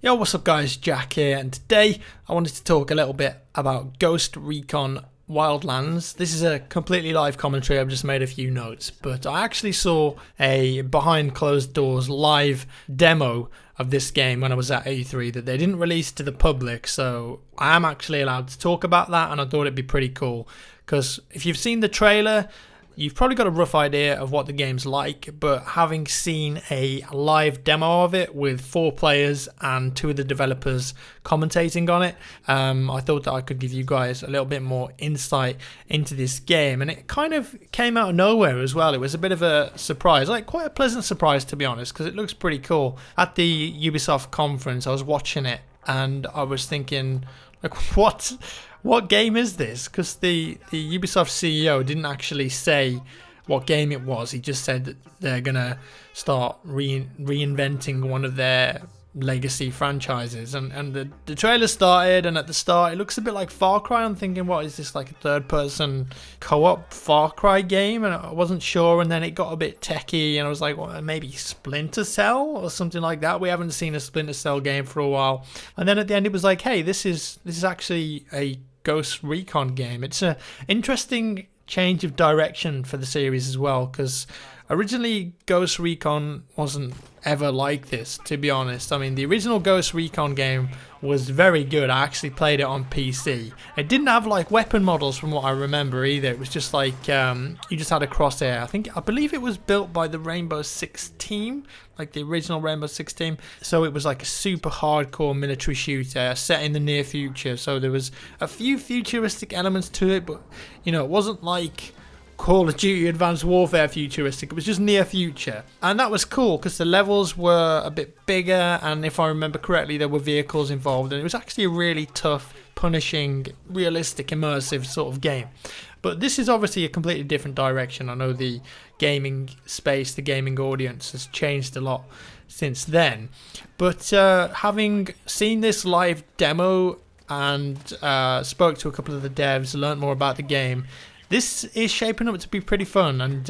Yo, what's up guys, Jack here, and today I wanted to talk a little bit about Ghost Recon Wildlands. This is a completely live commentary, I've just made a few notes, but I actually saw a behind closed doors live demo of this game when I was at E3 that they didn't release to the public, so I am actually allowed to talk about that, and I thought it'd be pretty cool, because if you've seen the trailer, you've probably got a rough idea of what the game's like, but having seen a live demo of it with 4 players and 2 of the developers commentating on it, I thought that I could give you guys a little bit more insight into this game. And it kind of came out of nowhere as well. It was a bit of a surprise, like quite a pleasant surprise to be honest, because it looks pretty cool. At the Ubisoft conference, I was watching it and I was thinking, like, what game is this? Because the Ubisoft CEO didn't actually say what game it was. He just said that they're going to start reinventing one of their legacy franchises. And the trailer started, and at the start it looks a bit like Far Cry. I'm thinking, what is this, like a third-person co-op Far Cry game? And I wasn't sure, and then it got a bit techie, and I was like, well, maybe Splinter Cell or something like that. We haven't seen a Splinter Cell game for a while. And then at the end it was like, hey, this is actually a Ghost Recon game. It's an interesting change of direction for the series as well, because originally Ghost Recon wasn't ever like this, to be honest. I mean, the original Ghost Recon game was very good. I actually played it on PC. It didn't have like weapon models from what I remember either. It was just like you just had a crosshair. I believe it was built by the Rainbow Six team, like the original Rainbow Six team. So it was like a super hardcore military shooter set in the near future. So there was a few futuristic elements to it, but you know, it wasn't like Call of Duty Advanced Warfare futuristic. It was just near future, and that was cool because the levels were a bit bigger, and if I remember correctly there were vehicles involved, and it was actually a really tough, punishing, realistic, immersive sort of game. But this is obviously a completely different direction. I know the gaming space, the gaming audience has changed a lot since then, but having seen this live demo and spoke to a couple of the devs, learned more about the game, this is shaping up to be pretty fun, and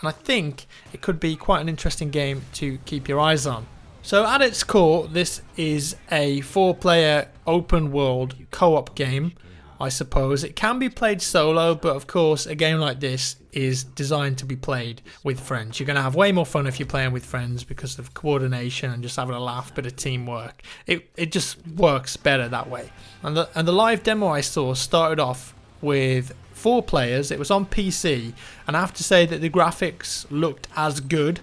I think it could be quite an interesting game to keep your eyes on. So at its core, this is a 4-player open world co-op game, I suppose. It can be played solo, but of course a game like this is designed to be played with friends. You're going to have way more fun if you're playing with friends because of coordination and just having a laugh, bit of teamwork. It just works better that way. And the live demo I saw started off with 4 players. It was on PC, and I have to say that the graphics looked as good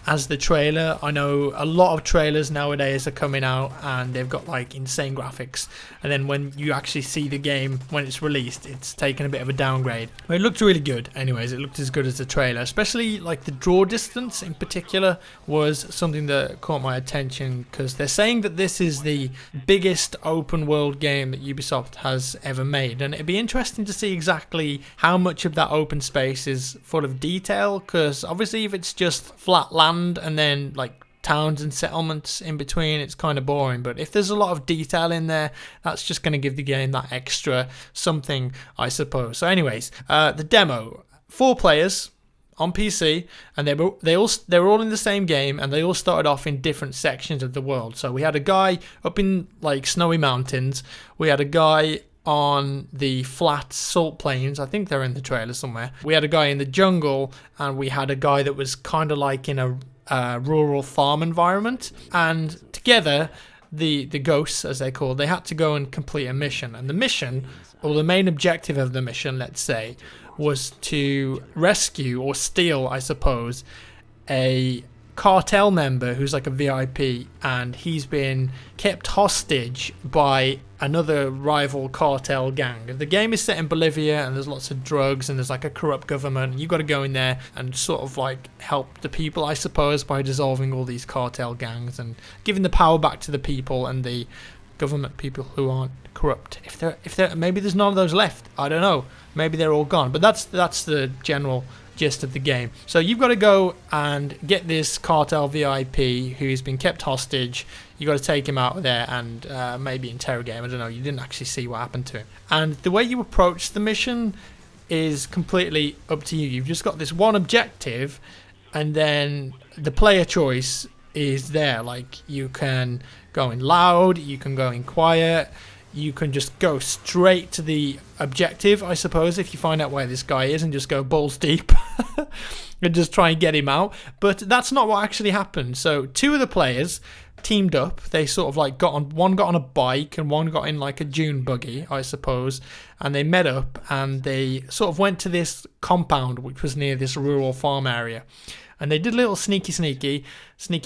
as the trailer. I know a lot of trailers nowadays are coming out and they've got like insane graphics, and then when you actually see the game when it's released, it's taken a bit of a downgrade. But it looked really good anyways. It looked as good as the trailer, especially like the draw distance in particular was something that caught my attention, because they're saying that this is the biggest open world game that Ubisoft has ever made, and it'd be interesting to see exactly how much of that open space is full of detail, because obviously if it's just flat land and then like towns and settlements in between, it's kind of boring. But if there's a lot of detail in there, that's just going to give the game that extra something, I suppose. So anyways, the demo, 4 players on PC, and they were all in the same game, and they all started off in different sections of the world. So we had a guy up in like snowy mountains, we had a guy on the flat salt plains, I think they're in the trailer somewhere, we had a guy in the jungle, and we had a guy that was kind of like in a rural farm environment. And together, the ghosts, as they call, they had to go and complete a mission. And the mission, or the main objective of the mission, let's say, was to rescue or steal, I suppose, a cartel member who's like a VIP, and he's been kept hostage by another rival cartel gang. The game is set in Bolivia, and there's lots of drugs, and there's like a corrupt government, and you've got to go in there and sort of like help the people, I suppose, by dissolving all these cartel gangs and giving the power back to the people and the government people who aren't corrupt. If they're maybe there's none of those left, I don't know, maybe they're all gone, but that's the general gist of the game. So you've got to go and get this cartel VIP who's been kept hostage. You got to take him out of there and maybe interrogate him. I don't know, you didn't actually see what happened to him. And the way you approach the mission is completely up to you. You've just got this one objective, and then the player choice is there. Like, you can go in loud, you can go in quiet, you can just go straight to the objective, I suppose, if you find out where this guy is, and just go balls deep and just try and get him out. But that's not what actually happened. So 2 of the players teamed up. They sort of like one got on a bike and one got in like a dune buggy, I suppose, and they met up and they sort of went to this compound which was near this rural farm area, and they did a little sneaky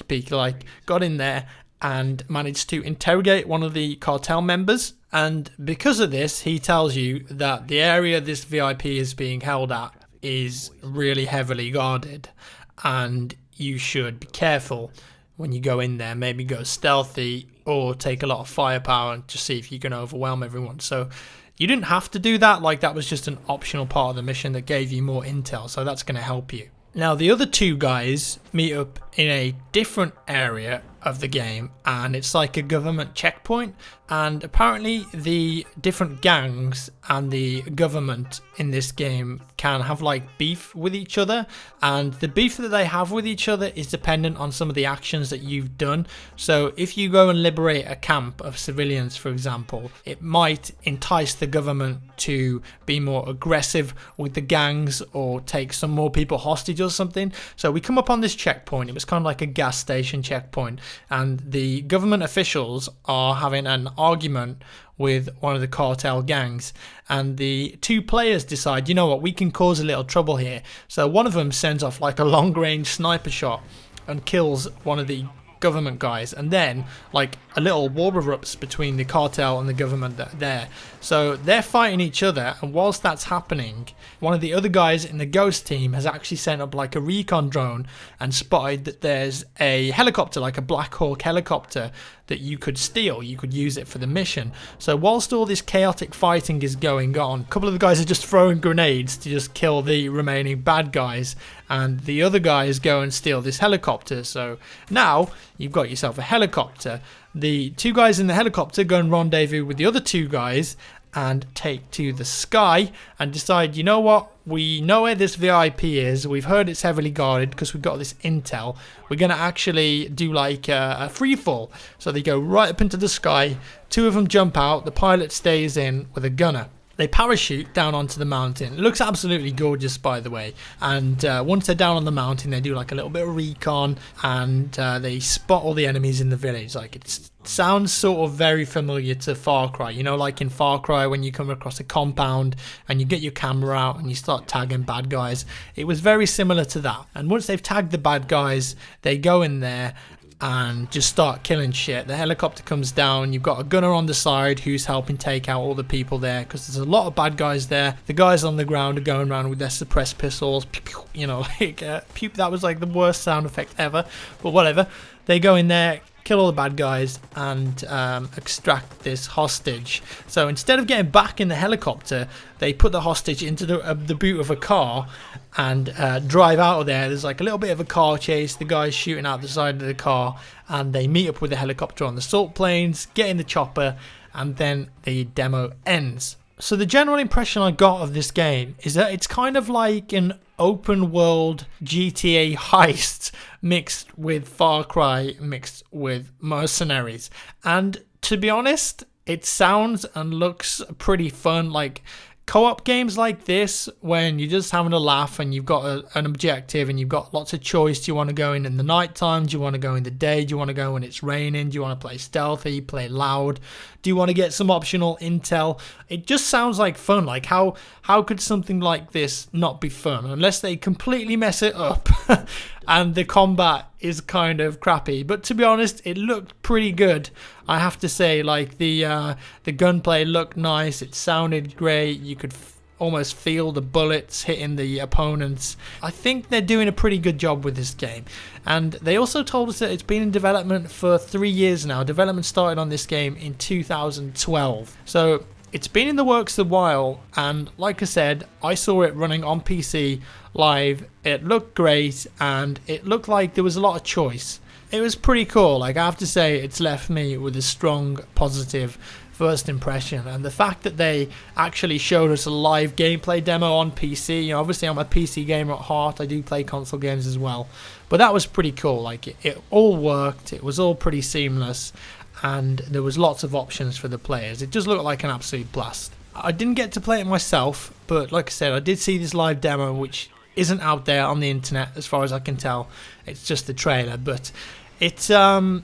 peek, like got in there and managed to interrogate one of the cartel members. And because of this, he tells you that the area this VIP is being held at is really heavily guarded, and you should be careful when you go in there. Maybe go stealthy or take a lot of firepower and just see if you can overwhelm everyone. So you didn't have to do that. Like, that was just an optional part of the mission that gave you more intel, so that's going to help you. Now, the other 2 guys meet up in a different area of the game, and it's like a government checkpoint, and apparently the different gangs and the government in this game can have like beef with each other, and the beef that they have with each other is dependent on some of the actions that you've done. So if you go and liberate a camp of civilians, for example, it might entice the government to be more aggressive with the gangs or take some more people hostage or something. So we come up on this checkpoint. It was kind of like a gas station checkpoint, and the government officials are having an argument with one of the cartel gangs, and the 2 players decide, you know what, we can cause a little trouble here. So one of them sends off like a long range sniper shot and kills one of the government guys, and then like a little war erupts between the cartel and the government there. So they're fighting each other, and whilst that's happening, one of the other guys in the ghost team has actually sent up like a recon drone and spotted that there's a helicopter, like a Black Hawk helicopter, that you could steal. You could use it for the mission. So whilst all this chaotic fighting is going on, a couple of the guys are just throwing grenades to just kill the remaining bad guys, and the other guys go and steal this helicopter. So now you've got yourself a helicopter. The 2 guys in the helicopter go and rendezvous with the other 2 guys and take to the sky and decide, you know what, we know where this VIP is, we've heard it's heavily guarded because we've got this intel, we're going to actually do like a free fall. So they go right up into the sky, 2 of them jump out, the pilot stays in with a gunner. They parachute down onto the mountain. It looks absolutely gorgeous, by the way. And once they're down on the mountain, they do like a little bit of recon, and they spot all the enemies in the village. Like, it sounds sort of very familiar to Far Cry. You know, like in Far Cry when you come across a compound and you get your camera out and you start tagging bad guys. It was very similar to that. And once they've tagged the bad guys, they go in there and just start killing shit. The helicopter comes down, you've got a gunner on the side who's helping take out all the people there, because there's a lot of bad guys there. The guys on the ground are going around with their suppressed pistols, you know, like that was like the worst sound effect ever, but whatever. They go in there, kill all the bad guys, and extract this hostage. So instead of getting back in the helicopter, they put the hostage into the boot of a car and drive out of there. There's like a little bit of a car chase, the guys shooting out the side of the car, and they meet up with the helicopter on the salt plains, get in the chopper, and then the demo ends. So the general impression I got of this game is that it's kind of like an open world GTA heist mixed with Far Cry, mixed with Mercenaries. And to be honest, it sounds and looks pretty fun. Like, co-op games like this, when you're just having a laugh and you've got an objective and you've got lots of choice. Do you want to go in the night time? Do you want to go in the day? Do you want to go when it's raining? Do you want to play stealthy, play loud? Do you want to get some optional intel? It just sounds like fun. Like, how could something like this not be fun unless they completely mess it up and the combat is kind of crappy? But to be honest, it looked pretty good, I have to say. Like, the gunplay looked nice, it sounded great, you could almost feel the bullets hitting the opponents. I think they're doing a pretty good job with this game. And they also told us that it's been in development for 3 years now. Development started on this game in 2012. So it's been in the works a while, and like I said, I saw it running on PC live. It looked great, and it looked like there was a lot of choice. It was pretty cool. Like, I have to say, it's left me with a strong positive first impression. And the fact that they actually showed us a live gameplay demo on PC, you know, obviously I'm a PC gamer at heart, I do play console games as well, but that was pretty cool. Like, it all worked, it was all pretty seamless, and there was lots of options for the players. It just looked like an absolute blast. I didn't get to play it myself, but like I said, I did see this live demo, which isn't out there on the internet as far as I can tell. It's just the trailer, but it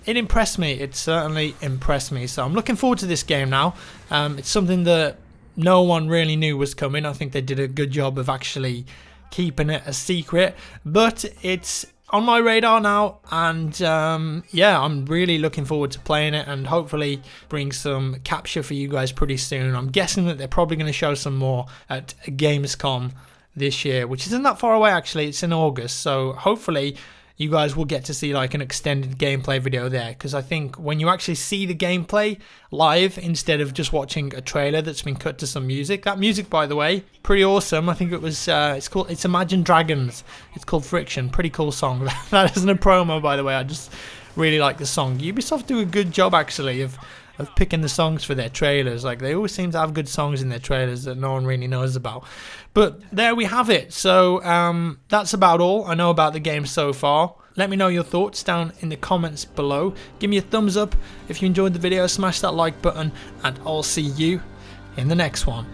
impressed me. It certainly impressed me. So I'm looking forward to this game now. It's something that no one really knew was coming. I think they did a good job of actually keeping it a secret, but it's on my radar now, and yeah, I'm really looking forward to playing it and hopefully bring some capture for you guys pretty soon. I'm guessing that they're probably going to show some more at Gamescom this year, which isn't that far away actually. It's in August, so hopefully you guys will get to see like an extended gameplay video there, because I think when you actually see the gameplay live instead of just watching a trailer that's been cut to some music. That music, by the way, pretty awesome. I think it was it's Imagine Dragons. It's called Friction. Pretty cool song. That isn't a promo, by the way. I just really like the song. Ubisoft do a good job actually of picking the songs for their trailers. Like, they always seem to have good songs in their trailers that no one really knows about. But there we have it. So that's about all I know about the game so far. Let me know your thoughts down in the comments below. Give me a thumbs up if you enjoyed the video, smash that like button, and I'll see you in the next one.